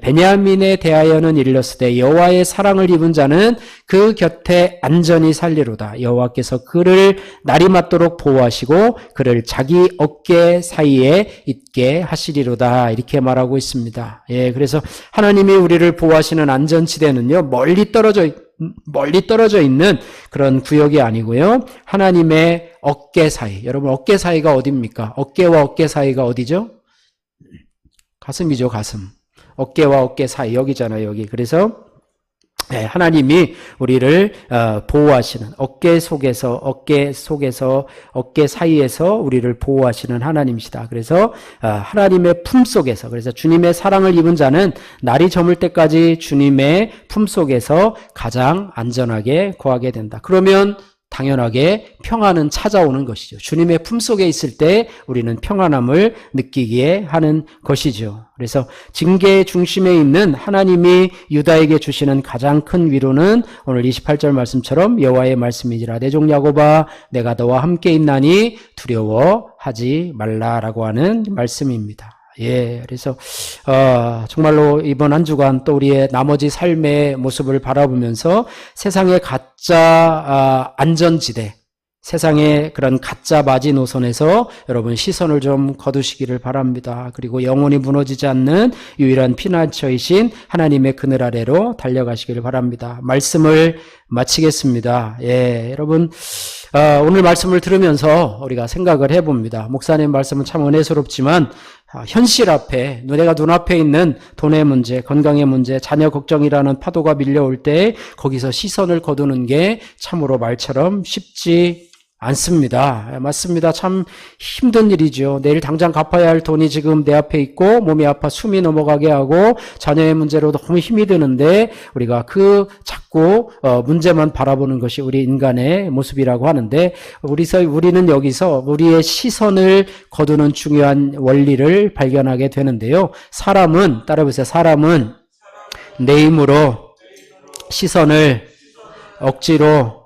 Speaker 1: 베냐민에 대하여는 이르렀으되 여호와의 사랑을 입은 자는 그 곁에 안전히 살리로다. 여호와께서 그를 날이 맞도록 보호하시고 그를 자기 어깨 사이에 있게 하시리로다. 이렇게 말하고 있습니다. 예, 그래서 하나님이 우리를 보호하시는 안전지대는요, 멀리 떨어져 있는 그런 구역이 아니고요. 하나님의 어깨 사이. 여러분 어깨 사이가 어디입니까? 어깨와 어깨 사이가 어디죠? 가슴이죠, 가슴. 어깨와 어깨 사이 여기잖아요, 여기. 그래서 하나님이 우리를 보호하시는 어깨 사이에서 우리를 보호하시는 하나님이시다. 그래서 하나님의 품 속에서, 그래서 주님의 사랑을 입은 자는 날이 저물 때까지 주님의 품 속에서 가장 안전하게 거하게 된다. 그러면 당연하게 평안은 찾아오는 것이죠. 주님의 품속에 있을 때 우리는 평안함을 느끼게 하는 것이죠. 그래서 징계의 중심에 있는 하나님이 유다에게 주시는 가장 큰 위로는 오늘 28절 말씀처럼 여호와의 말씀이지라. 내 종 야곱아 내가 너와 함께 있나니 두려워하지 말라라고 하는 말씀입니다. 예, 그래서 정말로 이번 한 주간 또 우리의 나머지 삶의 모습을 바라보면서 세상의 가짜 안전지대, 세상의 그런 가짜 마지노선에서 여러분 시선을 좀 거두시기를 바랍니다. 그리고 영원히 무너지지 않는 유일한 피난처이신 하나님의 그늘 아래로 달려가시기를 바랍니다. 말씀을 마치겠습니다. 예, 여러분 오늘 말씀을 들으면서 우리가 생각을 해봅니다. 목사님 말씀은 참 은혜스럽지만 현실 앞에, 내가 눈앞에 있는 돈의 문제, 건강의 문제, 자녀 걱정이라는 파도가 밀려올 때 거기서 시선을 거두는 게 참으로 말처럼 쉽지 않습니다. 맞습니다. 참 힘든 일이죠. 내일 당장 갚아야 할 돈이 지금 내 앞에 있고 몸이 아파 숨이 넘어가게 하고 자녀의 문제로 너무 힘이 드는데 우리가 그 자꾸 문제만 바라보는 것이 우리 인간의 모습이라고 하는데 우리는 여기서 우리의 시선을 거두는 중요한 원리를 발견하게 되는데요. 사람은, 따라해보세요. 사람은 내 힘으로 시선을 억지로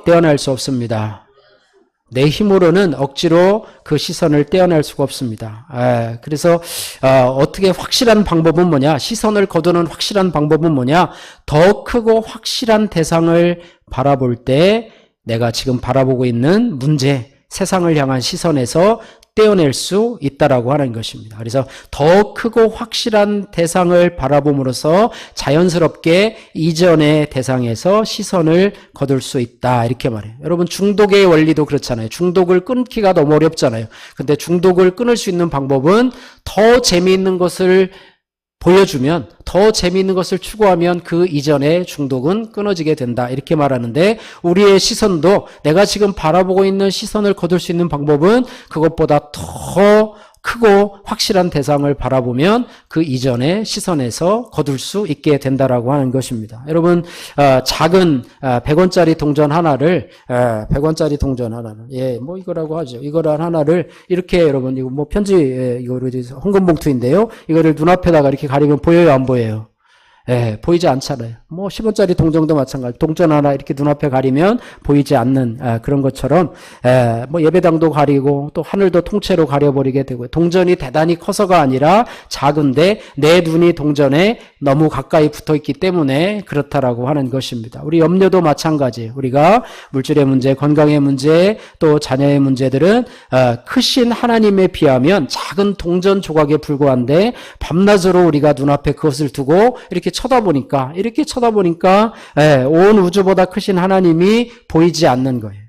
Speaker 1: 떼어낼 수 없습니다. 내 힘으로는 억지로 그 시선을 떼어낼 수가 없습니다. 그래서 어떻게 확실한 방법은 뭐냐? 시선을 거두는 확실한 방법은 뭐냐? 더 크고 확실한 대상을 바라볼 때 내가 지금 바라보고 있는 문제, 세상을 향한 시선에서 떼어낼 수 있다라고 하는 것입니다. 그래서 더 크고 확실한 대상을 바라봄으로써 자연스럽게 이전의 대상에서 시선을 거둘 수 있다. 이렇게 말해요. 여러분 중독의 원리도 그렇잖아요. 중독을 끊기가 너무 어렵잖아요. 근데 중독을 끊을 수 있는 방법은 더 재미있는 것을 보여주면, 더 재미있는 것을 추구하면 그 이전의 중독은 끊어지게 된다. 이렇게 말하는데 우리의 시선도 내가 지금 바라보고 있는 시선을 거둘 수 있는 방법은 그것보다 더 크고 확실한 대상을 바라보면 그 이전의 시선에서 거둘 수 있게 된다라고 하는 것입니다. 여러분 작은 100원짜리 동전 하나를 100원짜리 동전 하나를 뭐 이거라고 하죠. 이거를 하나를 이렇게 여러분 이거 뭐 편지 이거를 헌금 봉투인데요. 이거를 눈앞에다가 이렇게 가리면 보여요, 안 보여요? 보이지 않잖아요. 뭐 10원짜리 동전도 마찬가지. 동전 하나 이렇게 눈앞에 가리면 보이지 않는 그런 것처럼 뭐 예배당도 가리고 또 하늘도 통째로 가려버리게 되고요. 동전이 대단히 커서가 아니라 작은데 내 눈이 동전에 너무 가까이 붙어있기 때문에 그렇다라고 하는 것입니다. 우리 염려도 마찬가지예요. 우리가 물질의 문제, 건강의 문제, 또 자녀의 문제들은 크신 하나님에 비하면 작은 동전 조각에 불과한데 밤낮으로 우리가 눈앞에 그것을 두고 이렇게 쳐다보니까 온 우주보다 크신 하나님이 보이지 않는 거예요.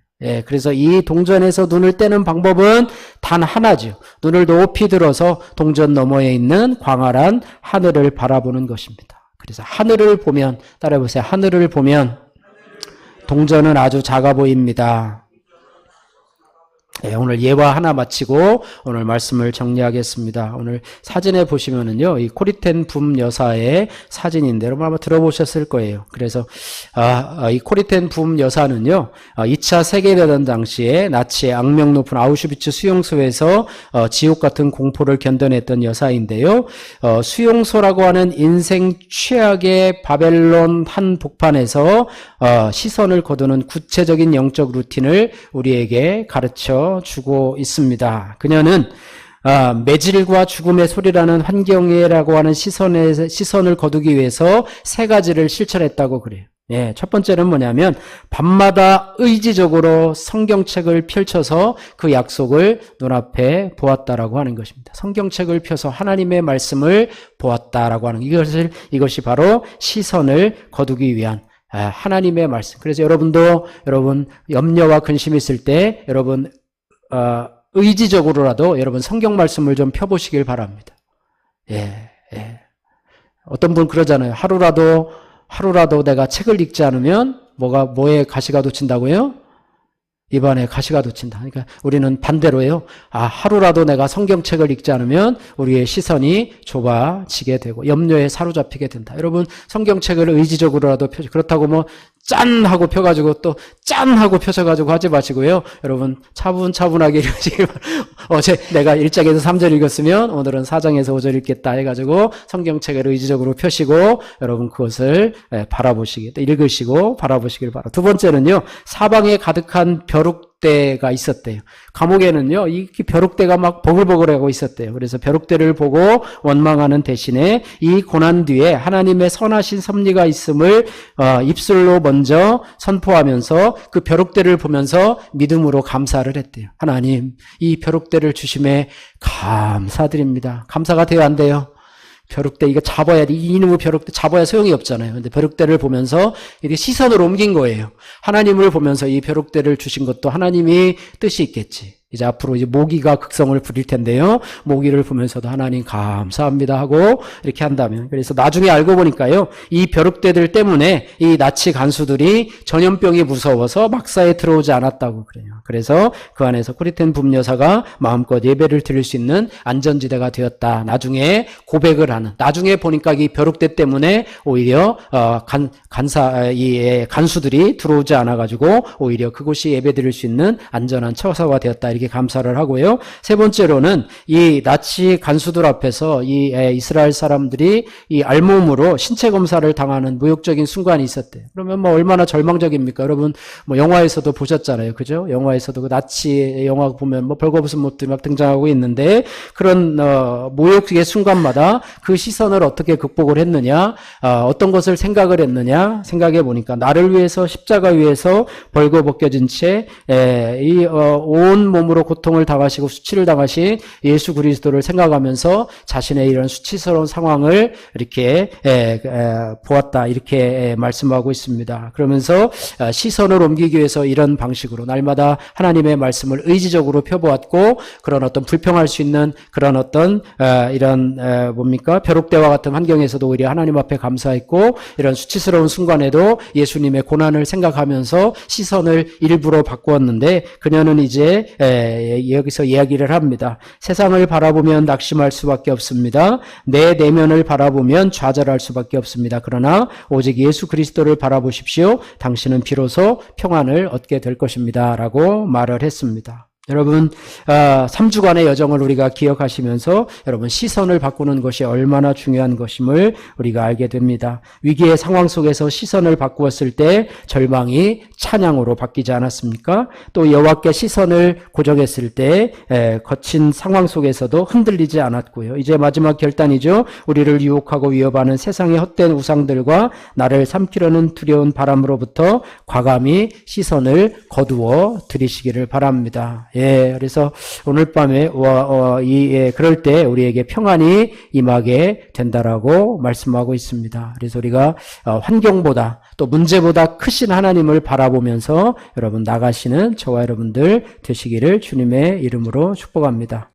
Speaker 1: 그래서 이 동전에서 눈을 떼는 방법은 단 하나죠. 눈을 높이 들어서 동전 너머에 있는 광활한 하늘을 바라보는 것입니다. 그래서 하늘을 보면, 따라해보세요. 하늘을 보면 동전은 아주 작아 보입니다. 오늘 예화 하나 마치고 오늘 말씀을 정리하겠습니다. 오늘 사진에 보시면은요, 이 코리텐 붐 여사의 사진인데 여러분 아마 들어보셨을 거예요. 그래서 이 코리텐 붐 여사는요, 2차 세계대전 당시에 나치의 악명 높은 아우슈비츠 수용소에서 지옥 같은 공포를 견뎌냈던 여사인데요. 수용소라고 하는 인생 최악의 바벨론 한 복판에서 시선을 거두는 구체적인 영적 루틴을 우리에게 가르쳐 주고 있습니다. 그녀는 매질과 죽음의 소리라는 환경이라고 하는 시선을 거두기 위해서 세 가지를 실천했다고 그래요. 첫 번째는 뭐냐면 밤마다 의지적으로 성경책을 펼쳐서 그 약속을 눈앞에 보았다라고 하는 것입니다. 성경책을 펴서 하나님의 말씀을 보았다라고 하는 이것이 바로 시선을 거두기 위한 하나님의 말씀. 그래서 여러분 염려와 근심이 있을 때 여러분 의지적으로라도 여러분 성경 말씀을 좀 펴보시길 바랍니다. 어떤 분 그러잖아요. 하루라도 내가 책을 읽지 않으면 뭐에 가시가 돋친다고요? 입안에 가시가 돋친다. 그러니까 우리는 반대로요. 하루라도 내가 성경책을 읽지 않으면 우리의 시선이 좁아지게 되고 염려에 사로잡히게 된다. 여러분 성경책을 의지적으로라도 그렇다고 짠 하고 펴가지고 또 짠 하고 펴셔가지고 하지 마시고요. 여러분 차분차분하게 읽으시길 바랍니다. 어제 내가 1장에서 3절 읽었으면 오늘은 4장에서 5절 읽겠다 해가지고 성경책을 의지적으로 펴시고 여러분 그것을 읽으시고 바라보시길 바랍니다. 두 번째는요. 사방에 가득한 벼룩대가 있었대요. 감옥에는요, 이 벼룩대가 막 버글버글하고 있었대요. 그래서 벼룩대를 보고 원망하는 대신에 이 고난 뒤에 하나님의 선하신 섭리가 있음을 입술로 먼저 선포하면서 그 벼룩대를 보면서 믿음으로 감사를 했대요. 하나님, 이 벼룩대를 주심에 감사드립니다. 감사가 돼요, 안 돼요? 벼룩대 이거 잡아야 돼. 이놈의 벼룩대 잡아야 소용이 없잖아요. 근데 벼룩대를 보면서 이렇게 시선을 옮긴 거예요. 하나님을 보면서 이 벼룩대를 주신 것도 하나님이 뜻이 있겠지. 이제 앞으로 모기가 극성을 부릴 텐데요. 모기를 보면서도 하나님 감사합니다 하고 이렇게 한다면. 그래서 나중에 알고 보니까요. 이 벼룩대들 때문에 이 나치 간수들이 전염병이 무서워서 막사에 들어오지 않았다고 그래요. 그래서 그 안에서 코리텐 붐 여사가 마음껏 예배를 드릴 수 있는 안전지대가 되었다. 나중에 고백을 하는. 나중에 보니까 이 벼룩대 때문에 오히려 간수들이 들어오지 않아가지고 오히려 그곳이 예배 드릴 수 있는 안전한 처사가 되었다. 이렇게 감사를 하고요. 세 번째로는 이 나치 간수들 앞에서 이 이스라엘 사람들이 이 알몸으로 신체 검사를 당하는 모욕적인 순간이 있었대요. 그러면 얼마나 절망적입니까? 여러분 영화에서도 보셨잖아요. 그죠? 영화에서도 그 나치 영화 보면 벌거벗은 모습들이 막 등장하고 있는데 그런 모욕의 순간마다 그 시선을 어떻게 극복을 했느냐? 어떤 것을 생각을 했느냐? 생각해 보니까 나를 위해서 십자가 위에서 벌거벗겨진 채 온 몸으로 고통을 당하시고 수치를 당하신 예수 그리스도를 생각하면서 자신의 이런 수치스러운 상황을 이렇게 보았다 이렇게 말씀하고 있습니다. 그러면서 시선을 옮기기 위해서 이런 방식으로 날마다 하나님의 말씀을 의지적으로 펴보았고 그런 어떤 불평할 수 있는 그런 어떤 이런 벼룩대와 같은 환경에서도 오히려 하나님 앞에 감사했고 이런 수치스러운 순간에도 예수님의 고난을 생각하면서 시선을 일부러 바꾸었는데 그녀는 이제 여기서 이야기를 합니다. 세상을 바라보면 낙심할 수밖에 없습니다. 내 내면을 바라보면 좌절할 수밖에 없습니다. 그러나 오직 예수 그리스도를 바라보십시오. 당신은 비로소 평안을 얻게 될 것입니다. 라고 말을 했습니다. 여러분 3주간의 여정을 우리가 기억하시면서 여러분 시선을 바꾸는 것이 얼마나 중요한 것임을 우리가 알게 됩니다. 위기의 상황 속에서 시선을 바꾸었을 때 절망이 찬양으로 바뀌지 않았습니까? 또 여호와께 시선을 고정했을 때 거친 상황 속에서도 흔들리지 않았고요. 이제 마지막 결단이죠. 우리를 유혹하고 위협하는 세상의 헛된 우상들과 나를 삼키려는 두려운 바람으로부터 과감히 시선을 거두어 드리시기를 바랍니다. 그래서 오늘 밤에 그럴 때 우리에게 평안이 임하게 된다라고 말씀하고 있습니다. 그래서 우리가 환경보다 또 문제보다 크신 하나님을 바라보면서 여러분 나가시는 저와 여러분들 되시기를 주님의 이름으로 축복합니다.